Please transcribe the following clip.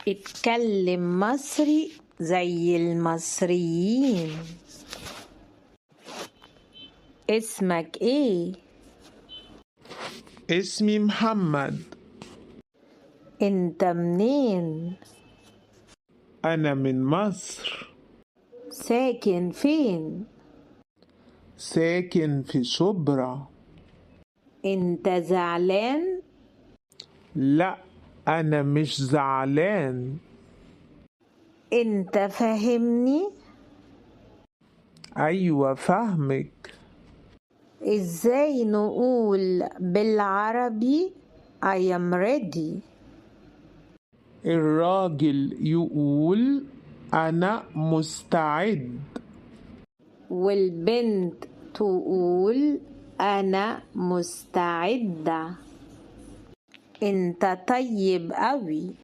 اتكلم مصري زي المصريين. اسمك ايه؟ اسمي محمد. انت منين؟ أنا من مصر. ساكن فين؟ ساكن في شبرا. انت زعلان؟ لا، أنا مش زعلان. انت فاهمني؟ أيوة فاهمك. ازاي نقول بالعربي I am ready؟ الراجل يقول أنا مستعد. والبنت تقول أنا مستعدة. أنت طيب أوي.